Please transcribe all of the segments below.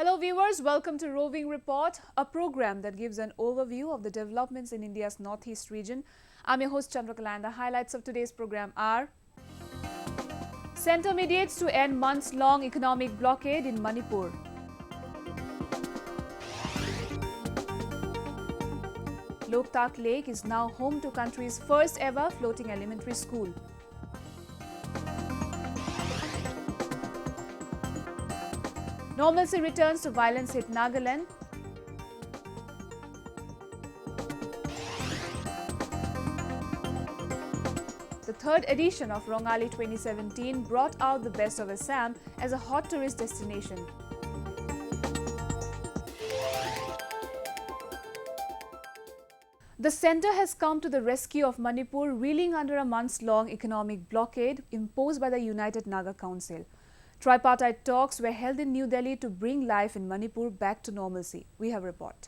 Hello viewers, welcome to Roving Report, a program that gives an overview of the developments in India's northeast region. I'm your host Chandrakala and the highlights of today's program are: Centre mediates to end months-long economic blockade in Manipur. Loktak Lake is now home to country's first ever floating elementary school. Normalcy returns to violence hit Nagaland. The third edition of Rongali 2017 brought out the best of Assam as a hot tourist destination. The centre has come to the rescue of Manipur, reeling under a months-long economic blockade imposed by the United Naga Council. Tripartite talks were held in New Delhi to bring life in Manipur back to normalcy. We have a report.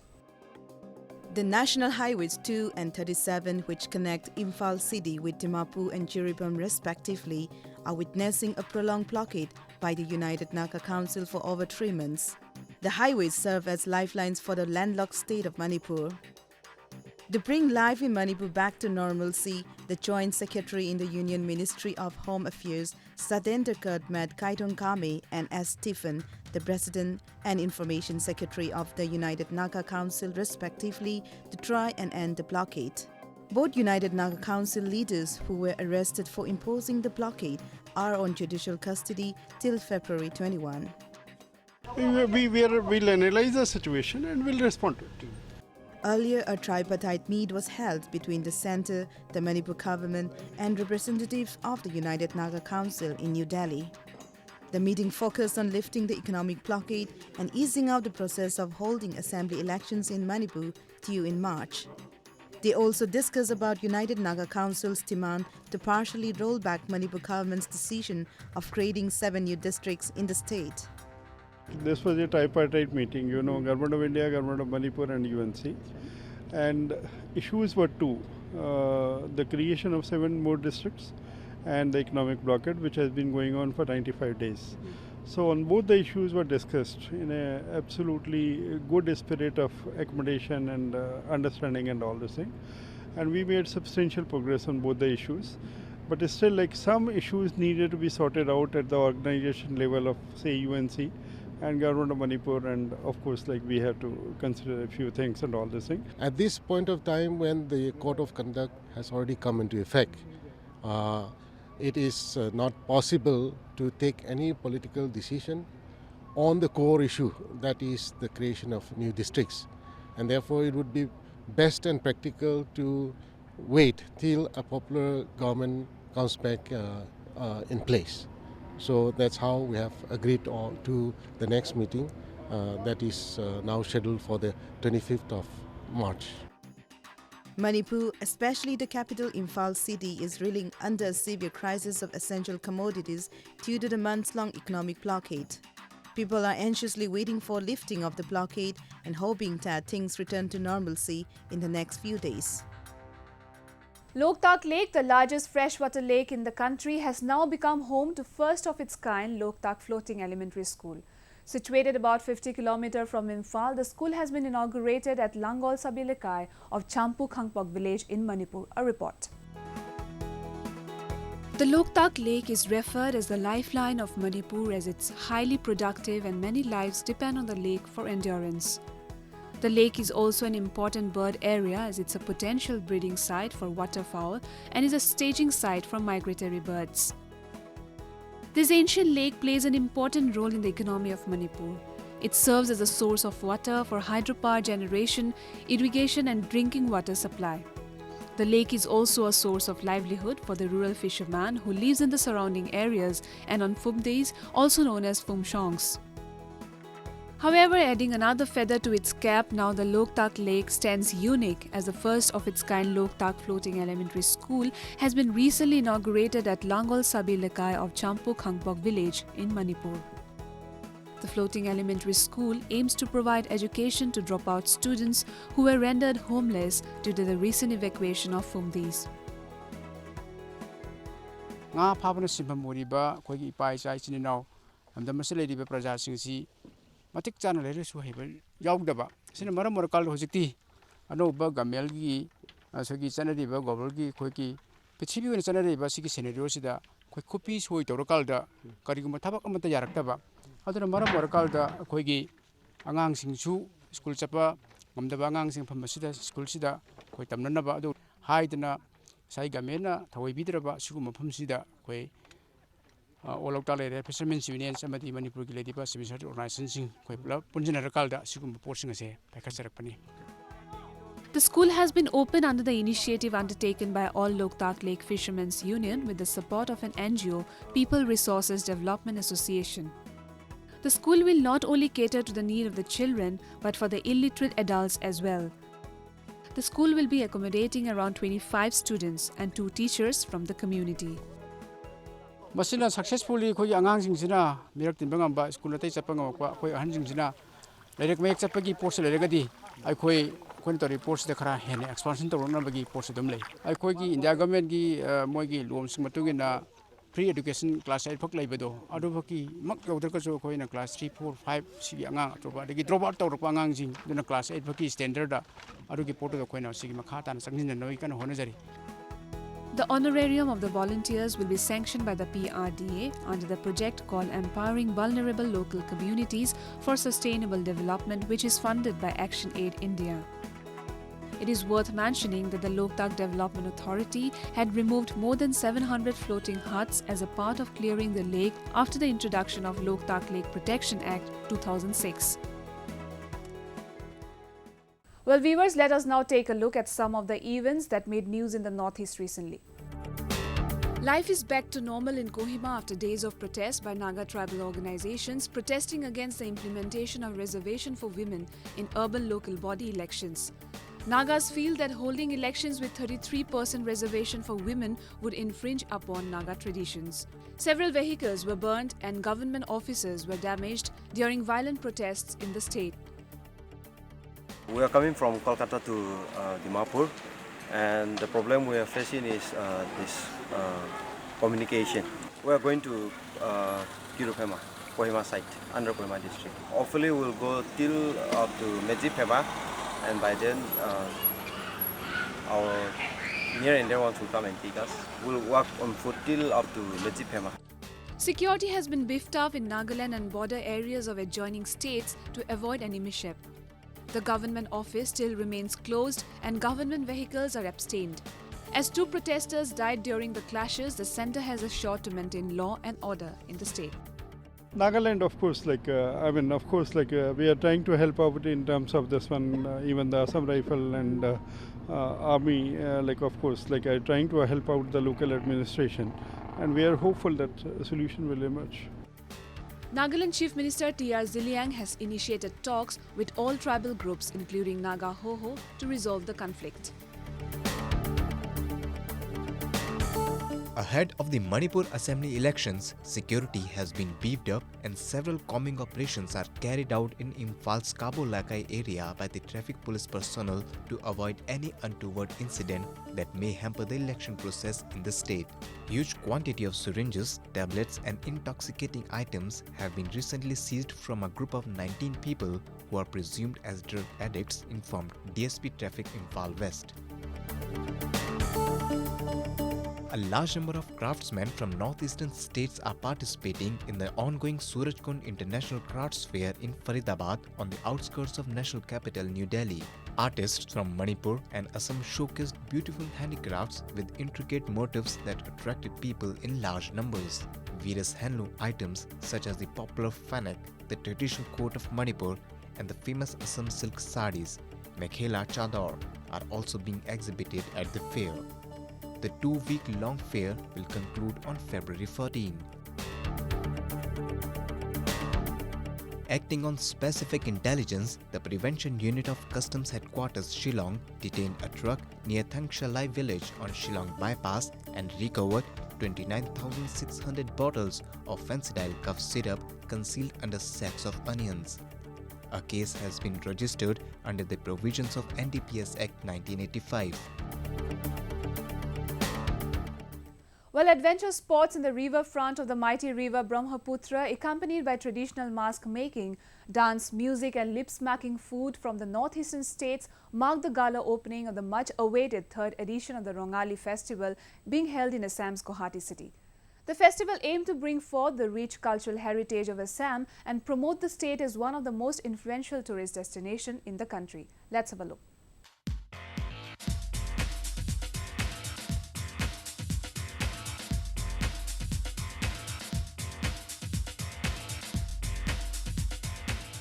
The National Highways 2 and 37, which connect Imphal city with Dimapur and Jiribam respectively, are witnessing a prolonged blockade by the United Naga Council for over 3 months. The highways serve as lifelines for the landlocked state of Manipur. To bring life in Manipur back to normalcy, the Joint Secretary in the Union Ministry of Home Affairs, Sadendra Kurt, met Kaitong Kame and S. Stephen, the President and Information Secretary of the United Naga Council respectively, to try and end the blockade. Both United Naga Council leaders who were arrested for imposing the blockade are on judicial custody till February 21. We'll analyze the situation and we'll respond to it. Earlier, a tripartite meet was held between the centre, the Manipur government and representatives of the United Naga Council in New Delhi. The meeting focused on lifting the economic blockade and easing out the process of holding assembly elections in Manipur due in March. They also discussed about United Naga Council's demand to partially roll back Manipur government's decision of creating 7 new districts in the state. This was a tripartite meeting, Government of India, Government of Manipur and UNC. And issues were two, the creation of 7 more districts and the economic blockade, which has been going on for 95 days. So on both the issues were discussed in an absolutely good spirit of accommodation and understanding and all this thing. And we made substantial progress on both the issues. But still, some issues needed to be sorted out at the organization level of, say, UNC and Government of Manipur, and of course we have to consider a few things and all this thing. At this point of time, when the Code of Conduct has already come into effect, it is not possible to take any political decision on the core issue, that is the creation of new districts. And therefore it would be best and practical to wait till a popular government comes back in place. So that's how we have agreed on to the next meeting that is now scheduled for the 25th of March. Manipur, especially the capital Imphal city, is reeling under a severe crisis of essential commodities due to the months-long economic blockade. People are anxiously waiting for lifting of the blockade and hoping that things return to normalcy in the next few days. Loktak Lake, the largest freshwater lake in the country, has now become home to first of its kind Loktak Floating Elementary School. Situated about 50 km from Imphal, the school has been inaugurated at Langol Sabilekai of Champu Khangpok village in Manipur. A report. The Loktak Lake is referred as the lifeline of Manipur as it's highly productive and many lives depend on the lake for endurance. The lake is also an important bird area as it's a potential breeding site for waterfowl and is a staging site for migratory birds. This ancient lake plays an important role in the economy of Manipur. It serves as a source of water for hydropower generation, irrigation and drinking water supply. The lake is also a source of livelihood for the rural fisherman who lives in the surrounding areas and on Phum days, also known as Phum Shongs. However, adding another feather to its cap, now the Loktak Lake stands unique as the first of its kind Loktak Floating Elementary School has been recently inaugurated at Langol Sabilekai of Champu Khangpok village in Manipur. The Floating Elementary School aims to provide education to dropout students who were rendered homeless due to the recent evacuation of Phumdis. nga phapana simbam oriba khoi ipai chai chininaw amda masale riba praja singsi matik chana le su heba yaudaba sina mara mara kal hojikti anoba gamel gi asagi chanari ba gobal gi khoi ki pichibi wen chanari ba sigi scenario sida khoi kopi soi tor kalda kariguma thabak amata yaraktaba aduna mara mara kalda khoi gi angang singsu school chapa ngamdaba angang sing phamasida school sida khoi tamnanaba adu haidna sai gamena thawai bidraba siguma phamsida khoi all of the fishermen's unions and the Manipur Ladipa civil organizations Punjana Kalda, Sigum portion as a Pakasarapani. The school has been opened under the initiative undertaken by All Loktak Lake Fishermen's Union with the support of an NGO, People Resources Development Association. The school will not only cater to the need of the children but for the illiterate adults as well. The school will be accommodating around 25 students and 2 teachers from the community. Masina successfully khoi angang singsina mirak tin bangamba school atai chapanga kwa khoi ahan singsina direct mek chapagi post le regadi ai khoi kon tori post de khara hene expansion to rona bagi post dum le ai khoi gi india government gi moi gi lom sing matu na free education class 8 phok lai bedo adu baki mak yauder ka so khoi na class 3 4 5 sigi angang to ba de gi drop out to ro angang sing duna class 8 baki standard da adu gi photo da khoi na sigi makha ta na sangin na noi kan hona jari. The honorarium of the volunteers will be sanctioned by the PRDA under the project called Empowering Vulnerable Local Communities for Sustainable Development, which is funded by Action Aid India. It is worth mentioning that the Loktak Development Authority had removed more than 700 floating huts as a part of clearing the lake after the introduction of Loktak Lake Protection Act 2006. Well, viewers, let us now take a look at some of the events that made news in the Northeast recently. Life is back to normal in Kohima after days of protest by Naga tribal organizations protesting against the implementation of reservation for women in urban local body elections. Nagas feel that holding elections with 33% reservation for women would infringe upon Naga traditions. Several vehicles were burnt and government offices were damaged during violent protests in the state. We are coming from Kolkata to Dimapur, and the problem we are facing is this communication. We are going to Kohima site, under Kohima district. Hopefully we will go till up to Mejipema, and by then our near and dear ones will come and take us. We will walk on foot till up to Mejipema. Security has been beefed up in Nagaland and border areas of adjoining states to avoid any mishap. The government office still remains closed and government vehicles are abstained. As 2 protesters died during the clashes, the centre has assured to maintain law and order in the state. Nagaland, of course, we are trying to help out in terms of this one, even the Assam Rifle and Army, are trying to help out the local administration, and we are hopeful that a solution will emerge. Nagaland Chief Minister T.R. Ziliang has initiated talks with all tribal groups, including Naga Hoho, to resolve the conflict. Ahead of the Manipur Assembly elections, security has been beefed up and several combing operations are carried out in Imphal Skabo Lakai area by the traffic police personnel to avoid any untoward incident that may hamper the election process in the state. Huge quantity of syringes, tablets and intoxicating items have been recently seized from a group of 19 people who are presumed as drug addicts, informed DSP Traffic Imphal West. A large number of craftsmen from northeastern states are participating in the ongoing Surajkund International Crafts Fair in Faridabad on the outskirts of national capital New Delhi. Artists from Manipur and Assam showcased beautiful handicrafts with intricate motifs that attracted people in large numbers. Various handloom items such as the popular fanak, the traditional coat of Manipur, and the famous Assam silk sarees, Mekhela Chador, are also being exhibited at the fair. The 2-week-long fair will conclude on February 14. Acting on specific intelligence, the Prevention Unit of Customs Headquarters Shillong detained a truck near Thangshalai village on Shillong bypass and recovered 29,600 bottles of fensidyl cough syrup concealed under sacks of onions. A case has been registered under the provisions of NDPS Act 1985. Well, adventure sports in the riverfront of the mighty river Brahmaputra, accompanied by traditional mask making, dance, music and lip-smacking food from the northeastern states, marked the gala opening of the much-awaited third edition of the Rongali festival being held in Assam's Guwahati city. The festival aimed to bring forth the rich cultural heritage of Assam and promote the state as one of the most influential tourist destinations in the country. Let's have a look.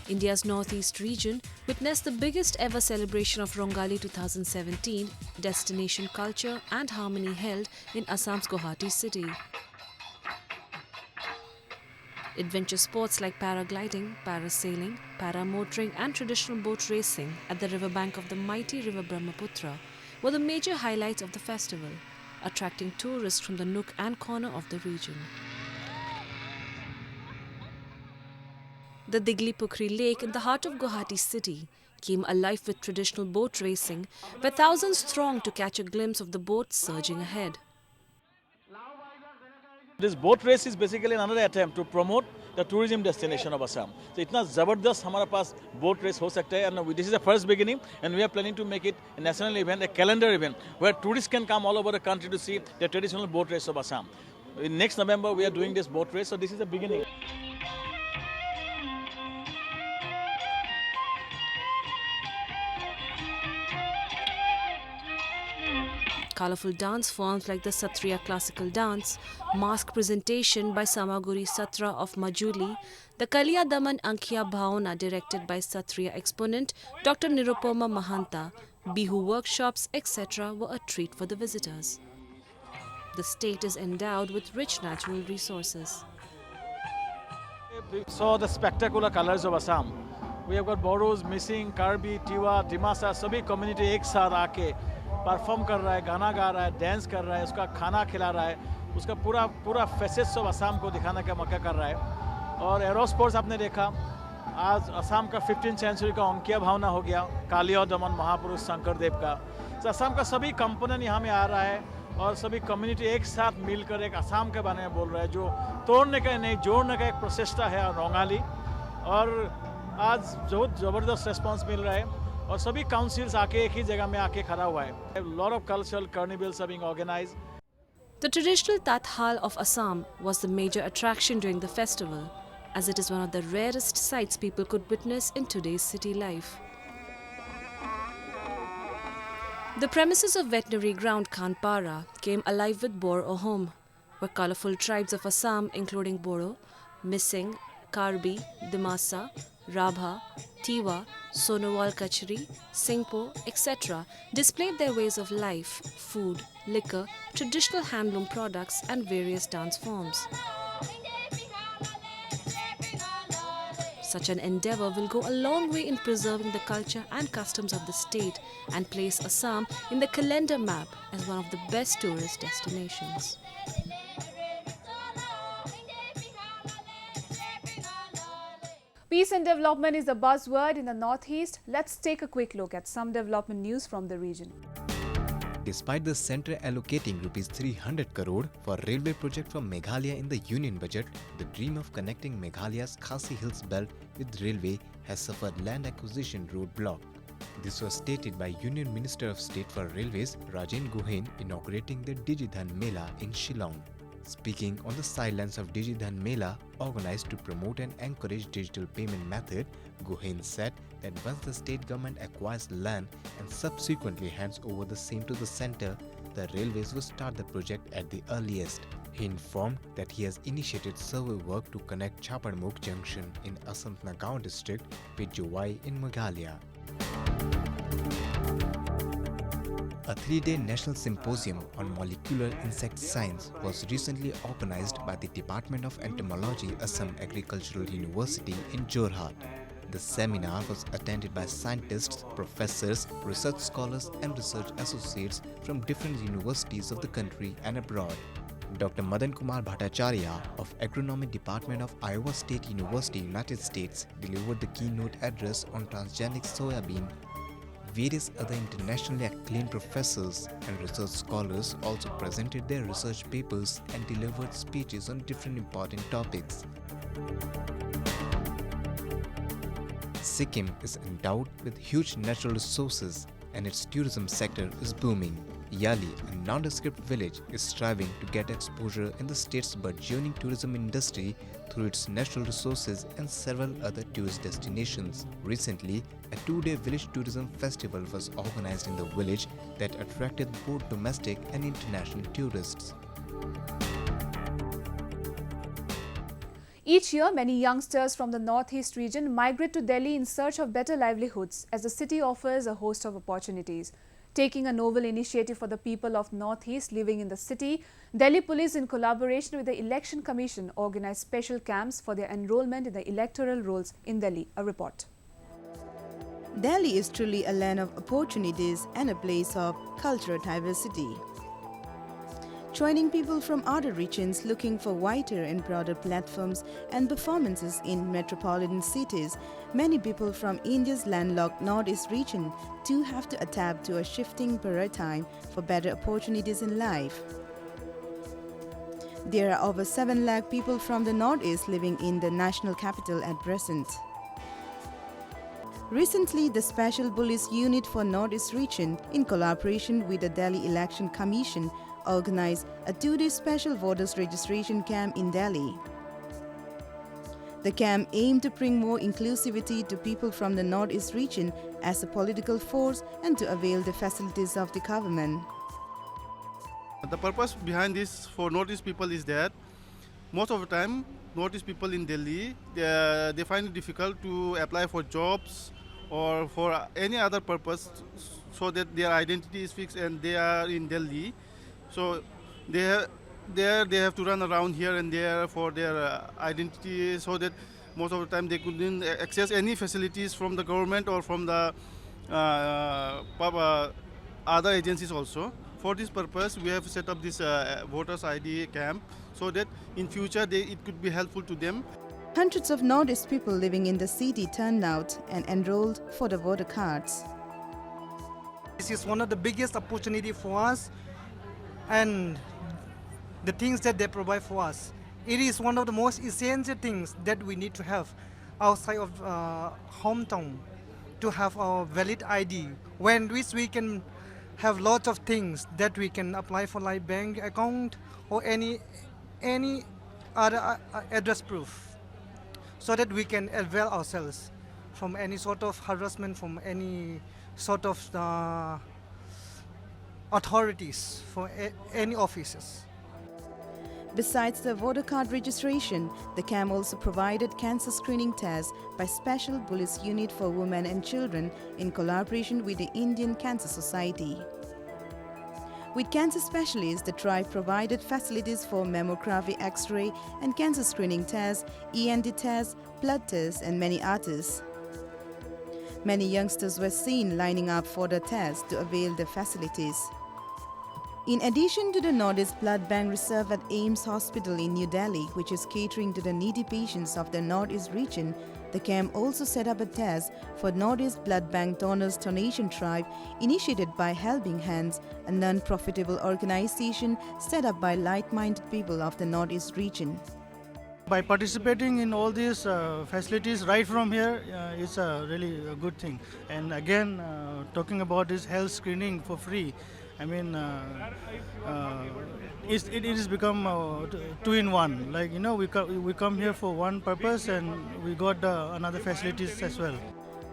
India's northeast region witnessed the biggest ever celebration of Rongali 2017, Destination Culture and Harmony held in Assam's Guwahati city. Adventure sports like paragliding, parasailing, paramotoring and traditional boat racing at the riverbank of the mighty river Brahmaputra were the major highlights of the festival, attracting tourists from the nook and corner of the region. The Digli-Pukri Lake in the heart of Guwahati city came alive with traditional boat racing, where thousands thronged to catch a glimpse of the boats surging ahead. This boat race is basically another attempt to promote the tourism destination of Assam. So इतना ज़बरदस्त हमारे पास boat race हो सकता है, and this is the first beginning, and we are planning to make it a national event, a calendar event, where tourists can come all over the country to see the traditional boat race of Assam. In next November we are doing this boat race, so this is the beginning. Colorful dance forms like the Satriya classical dance, mask presentation by Samaguri Satra of Majuli, the Kaliya Daman Ankhiya Bhaona directed by Satriya exponent Dr. Nirupoma Mahanta, Bihu workshops, etc. were a treat for the visitors. The state is endowed with rich natural resources. We saw the spectacular colors of Assam. We have got Boros, Missing, Karbi, Tiwa, Dimasa, सभी community एक साथ आके perform कर रहा है, गाना गा रहा है, डांस कर रहा है, उसका खाना खिला रहा है, उसका पूरा फेसेस ऑफ असम को दिखाने का मौका कर रहा है. और एरो स्पोर्ट्स आपने देखा, आज असम का 15th सेंचुरी का अंकिया भावना हो गया, कालिया दमन महापुरुष शंकरदेव का. तो असम का सभी कंपोनेंट यहाँ में आ रहा है और सभी कम्युनिटी एक साथ मिलकर एक असम के बारे में बोल रहा है, जो तोड़ने का नहीं जोड़ने का एक प्रचेष्टा है रोंगाली. और आज बहुत ज़बरदस्त रिस्पॉन्स मिल रहा है और सभी काउंसिल्स आके एक ही जगह में आके खड़ा हुआ है. A lot of cultural carnivals are being organized. The traditional Tathal of Assam was the major attraction during the festival, as it is one of the rarest sights people could witness in today's city life. The premises of veterinary ground Khanpara came alive with Bor Ohom, where colorful tribes of Assam including Boro, Missing, Karbi, Dimasa, Rabha, Tiwa, Sonowal Kachri, Singpo, etc. displayed their ways of life, food, liquor, traditional handloom products and various dance forms. Such an endeavour will go a long way in preserving the culture and customs of the state and place Assam in the calendar map as one of the best tourist destinations. Peace and development is the buzzword in the northeast. Let's take a quick look at some development news from the region. Despite the centre allocating Rs 300 crore for railway project from Meghalaya in the union budget, the dream of connecting Meghalaya's Khasi Hills belt with railway has suffered land acquisition roadblock. This was stated by Union Minister of State for Railways Rajen Gohain inaugurating the Digidhan Mela in Shillong. Speaking on the sidelines of Digidhan Mela organized to promote and encourage digital payment method, Gohain said that once the state government acquires land and subsequently hands over the same to the centre, the railways will start the project at the earliest. He informed that he has initiated survey work to connect Chapadmukh Junction in Asant Nagaon district with Jowai in Meghalaya. A 3-day national symposium on molecular insect science was recently organized by the Department of Entomology, Assam Agricultural University in Jorhat. The seminar was attended by scientists, professors, research scholars and research associates from different universities of the country and abroad. Dr. Madan Kumar Bhattacharya of Agronomy Department of Iowa State University, United States, delivered the keynote address on transgenic soybean. Various other internationally acclaimed professors and research scholars also presented their research papers and delivered speeches on different important topics. Sikkim is endowed with huge natural resources and its tourism sector is booming. Yali, a nondescript village, is striving to get exposure in the state's burgeoning tourism industry through its natural resources and several other tourist destinations. Recently, a two-day village tourism festival was organized in the village that attracted both domestic and international tourists. Each year, many youngsters from the Northeast region migrate to Delhi in search of better livelihoods, as the city offers a host of opportunities. Taking a novel initiative for the people of Northeast living in the city, Delhi Police, in collaboration with the Election Commission, organized special camps for their enrollment in the electoral rolls in Delhi. A report. Delhi is truly a land of opportunities and a place of cultural diversity. Joining people from other regions looking for wider and broader platforms and performances in metropolitan cities, many people from India's landlocked Northeast region do have to adapt to a shifting paradigm for better opportunities in life. There are over 7 lakh people from the Northeast living in the national capital at present. Recently, the Special Police Unit for Northeast region, in collaboration with the Delhi Election Commission, organized a 2-day special voters registration camp in Delhi. The camp aimed to bring more inclusivity to people from the Northeast region as a political force and to avail the facilities of the government. The purpose behind this for Northeast people is that most of the time Northeast people in Delhi, they find it difficult to apply for jobs or for any other purpose, so that their identity is fixed and they are in Delhi. So they have to run around here and there for their identity, so that most of the time they couldn't access any facilities from the government or from the other agencies also. For this purpose, we have set up this voters ID camp, so that in future it could be helpful to them. Hundreds of Northeast people living in the city turned out and enrolled for the voter cards. This is one of the biggest opportunity for us, and the things that they provide for us. It is one of the most essential things that we need to have outside of hometown, to have our valid ID, when which we can have lots of things that we can apply for, like bank account or any other address proof, so that we can avail ourselves from any sort of harassment, from any sort of authorities, for any offices. Besides the voter card registration, the camp also provided cancer screening tests by Special Police Unit for Women and Children in collaboration with the Indian Cancer Society. With cancer specialists, the tribe provided facilities for mammography, X-ray and cancer screening tests, ENT tests, blood tests and many others. Many youngsters were seen lining up for the tests to avail the facilities. In addition to the Northeast Blood Bank Reserve at AIIMS Hospital in New Delhi, which is catering to the needy patients of the Northeast region, the camp also set up a test for Northeast Blood Bank Donors Donation Drive, initiated by Helping Hands, a non-profitable organization set up by like-minded people of the Northeast region. By participating in all these facilities right from here is really a good thing. And again, talking about this health screening for free, I mean, it has become 2-in-1. Like, you know, we come here for one purpose and we got another facilities as well.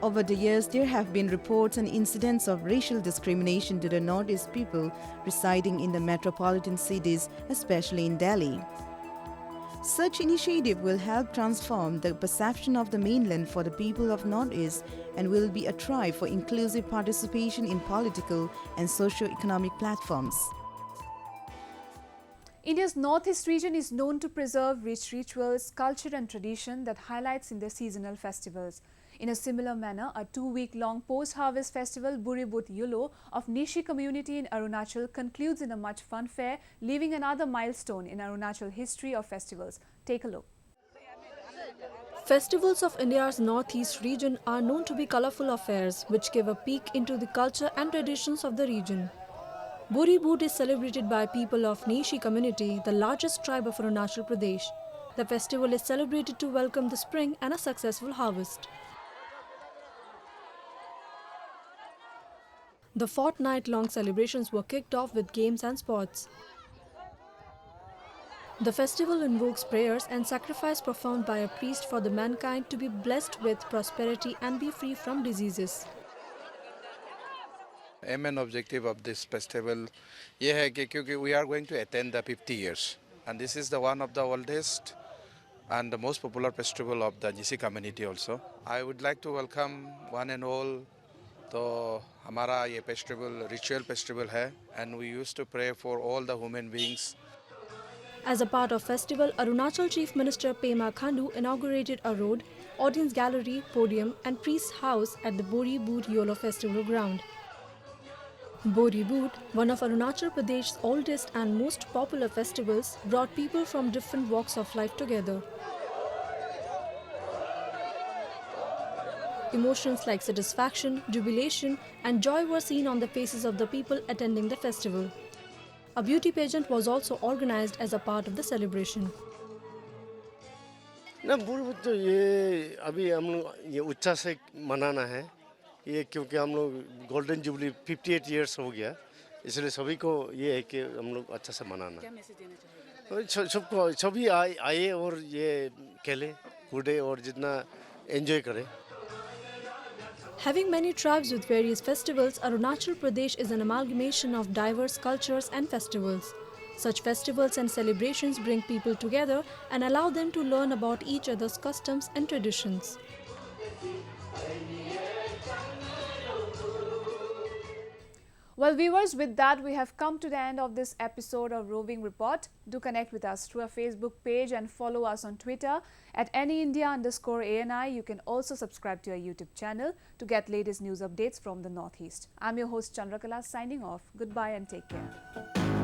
Over the years, there have been reports and incidents of racial discrimination to the Northeast people residing in the metropolitan cities, especially in Delhi. Such initiative will help transform the perception of the mainland for the people of Northeast and will be a drive for inclusive participation in political and socio-economic platforms. India's Northeast region is known to preserve rich rituals, culture and tradition that highlights in their seasonal festivals. In a similar manner, a 2-week-long post-harvest festival, Buribut Yulo, of Nishi community in Arunachal concludes in a much fun fair, leaving another milestone in Arunachal history of festivals. Take a look. Festivals of India's northeast region are known to be colorful affairs which give a peek into the culture and traditions of the region. Buri Boot is celebrated by people of Nishi community, the largest tribe of Arunachal Pradesh. The festival is celebrated to welcome the spring and a successful harvest. The fortnight-long celebrations were kicked off with games and sports. The festival invokes prayers and sacrifice performed by a priest for the mankind to be blessed with prosperity and be free from diseases. Aim and objective of this festival ये है कि क्योंकि we are going to attend the 50 years and this is the one of the oldest and the most popular festival of the GC community also. I would like to welcome one and all. तो हमारा ये festival ritual festival है and we used to pray for all the human beings. As a part of festival, Arunachal Chief Minister Pema Khandu inaugurated a road, audience gallery, podium and priest's house at the Bori Boot Yolo Festival ground. Bori Boot, one of Arunachal Pradesh's oldest and most popular festivals, brought people from different walks of life together. Emotions like satisfaction, jubilation and joy were seen on the faces of the people attending the festival. A beauty pageant was also organized as a part of the celebration. ना बुरी तो ये अभी हम लोग ये उत्साह से मनाना है ये क्योंकि हम लोग गोल्डन जुबली 58 इयर्स हो गया इसलिए सभी को ये है कि हम लोग अच्छा से मनाना क्या मैसेज देना चाहिए सबको सभी आए और ये खेले कूदे और जितना एंजॉय करें. Having many tribes with various festivals, Arunachal Pradesh is an amalgamation of diverse cultures and festivals. Such festivals and celebrations bring people together and allow them to learn about each other's customs and traditions. Well, viewers, with that we have come to the end of this episode of Roving Report. Do connect with us through our Facebook page and follow us on Twitter at AnyIndia_ANI. You can also subscribe to our YouTube channel to get latest news updates from the Northeast. I'm your host Chandrakala signing off. Goodbye and take care.